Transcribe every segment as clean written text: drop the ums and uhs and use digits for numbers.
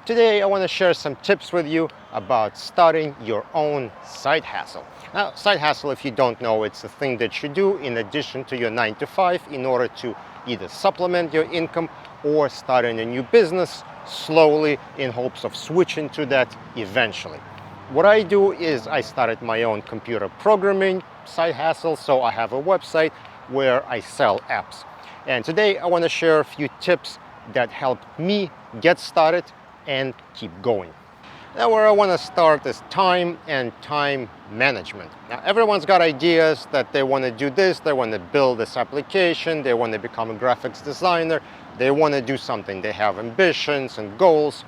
Today I want to share some tips with you about starting your own side hustle. Now, side hustle, if you don't know, it's a thing that you do in addition to your 9 to 5 in order to either supplement your income or starting a new business slowly in hopes of switching to that eventually. What I do is I started my own computer programming side hustle, so I have a website where I sell apps. And today I want to share a few tips that helped me get started and keep going. Now, where I want to start is time and time management. Now, everyone's got ideas that they want to do this, they want to build this application, they want to become a graphics designer, they want to do something, they have ambitions and goals.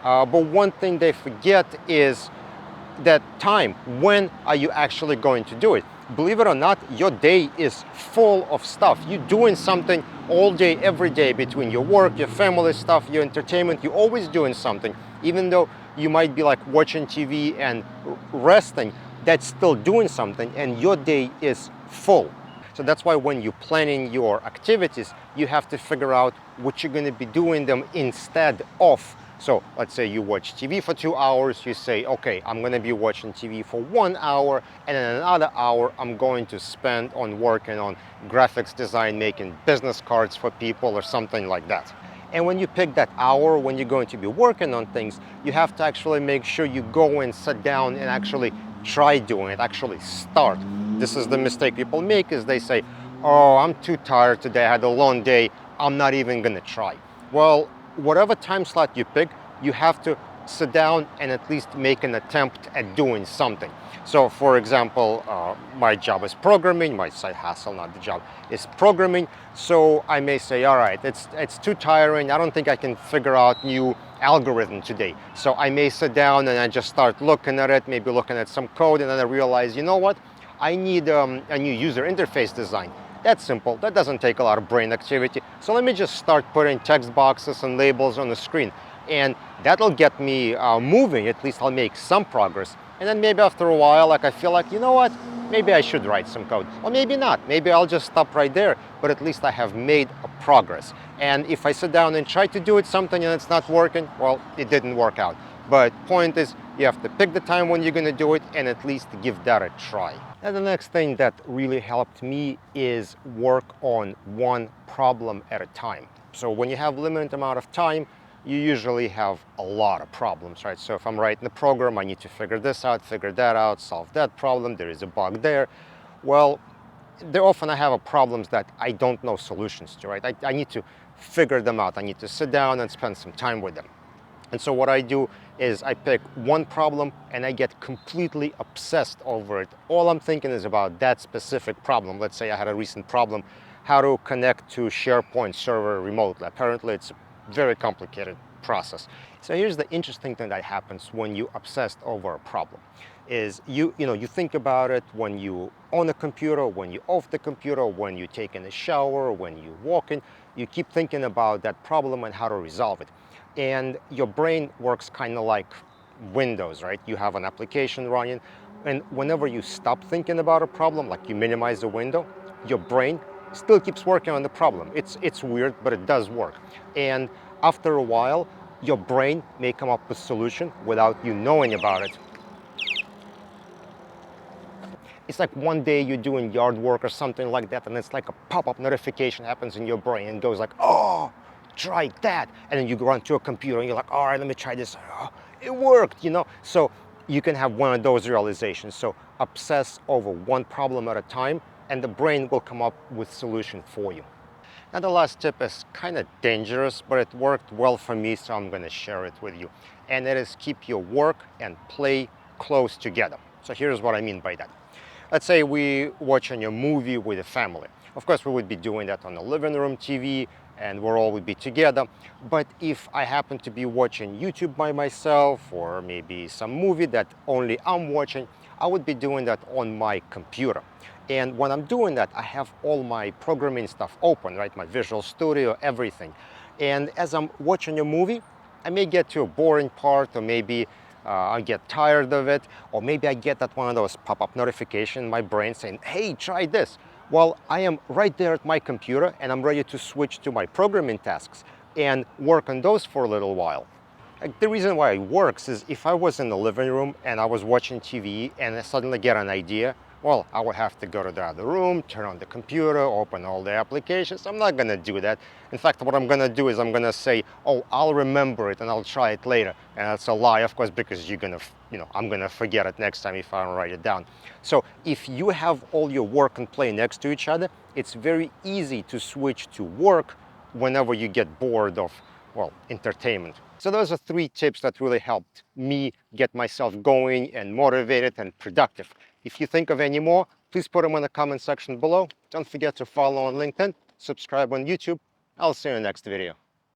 But one thing they forget is that time. When are you actually going to do it? Believe it or not, your day is full of stuff. You're doing something all day, every day, between your work, your family stuff, your entertainment. You're always doing something. Even though you might be like watching TV and resting, that's still doing something, and your day is full. So that's why when you're planning your activities, you have to figure out what you're going to be doing them instead of. So let's say you watch TV for 2 hours, you say, okay, I'm going to be watching TV for 1 hour, and in another hour I'm going to spend on working on graphics design, making business cards for people or something like that. And when you pick that hour, when you're going to be working on things, you have to actually make sure you go and sit down and actually try doing it, actually start. This is the mistake people make, is they say, oh, I'm too tired today, I had a long day, I'm not even going to try. Well, whatever time slot you pick, you have to sit down and at least make an attempt at doing something. So for example, my job is programming, my side hustle, not the job, is programming. So I may say, all right, it's too tiring, I don't think I can figure out new algorithm today. So I may sit down and I just start looking at it, maybe looking at some code, and then I realize, you know what, I need a new user interface design. That's simple, that doesn't take a lot of brain activity. So let me just start putting text boxes and labels on the screen. And that'll get me moving, at least I'll make some progress. And then maybe after a while, like I feel like, you know what, maybe I should write some code. Or maybe not, maybe I'll just stop right there, but at least I have made a progress. And if I sit down and try to do something and it's not working, well, it didn't work out. But point is, you have to pick the time when you're gonna do it and at least give that a try. And the next thing that really helped me is work on one problem at a time. So when you have limited amount of time, you usually have a lot of problems, right? So if I'm writing the program, I need to figure this out, figure that out, solve that problem, there is a bug there. Well, there often I have problems that I don't know solutions to, right? I need to figure them out. I need to sit down and spend some time with them. And so what I do is I pick one problem and I get completely obsessed over it. All I'm thinking is about that specific problem. Let's say I had a recent problem, how to connect to SharePoint server remotely. Apparently it's a very complicated process. So here's the interesting thing that happens when you obsessed over a problem is you think about it when you on the computer, when you off the computer, when you taking a shower, when you walking, you keep thinking about that problem and how to resolve it. And your brain works kind of like Windows, right? You have an application running, and whenever you stop thinking about a problem, like you minimize the window, your brain still keeps working on the problem. It's weird, but it does work. And after a while, your brain may come up with a solution without you knowing about it. It's like one day you're doing yard work or something like that, and it's like a pop-up notification happens in your brain and goes like, oh, try that. And then you run to a computer and you're like, all right, let me try this. Oh, it worked, So you can have one of those realizations. So obsess over one problem at a time, and the brain will come up with a solution for you. Now the last tip is kind of dangerous, but it worked well for me, so I'm going to share it with you. And it is keep your work and play close together. So here's what I mean by that. Let's say we watching a movie with a family. Of course, we would be doing that on the living room TV, and we're all would be together. But if I happen to be watching YouTube by myself, or maybe some movie that only I'm watching, I would be doing that on my computer. And when I'm doing that, I have all my programming stuff open, right? My Visual Studio, everything. And as I'm watching a movie, I may get to a boring part, or maybe I get tired of it, or maybe I get that one of those pop-up notifications in my brain saying, hey, try this. Well, I am right there at my computer and I'm ready to switch to my programming tasks and work on those for a little while. Like, the reason why it works is if I was in the living room and I was watching TV and I suddenly get an idea, well, I would have to go to the other room, turn on the computer, open all the applications. I'm not gonna do that. In fact, what I'm gonna do is I'm gonna say, oh, I'll remember it and I'll try it later. And that's a lie, of course, because I'm gonna forget it next time if I don't write it down. So if you have all your work and play next to each other, it's very easy to switch to work whenever you get bored of, well, entertainment. So those are 3 tips that really helped me get myself going and motivated and productive. If you think of any more, please put them in the comment section below. Don't forget to follow on LinkedIn, subscribe on YouTube. I'll see you in the next video.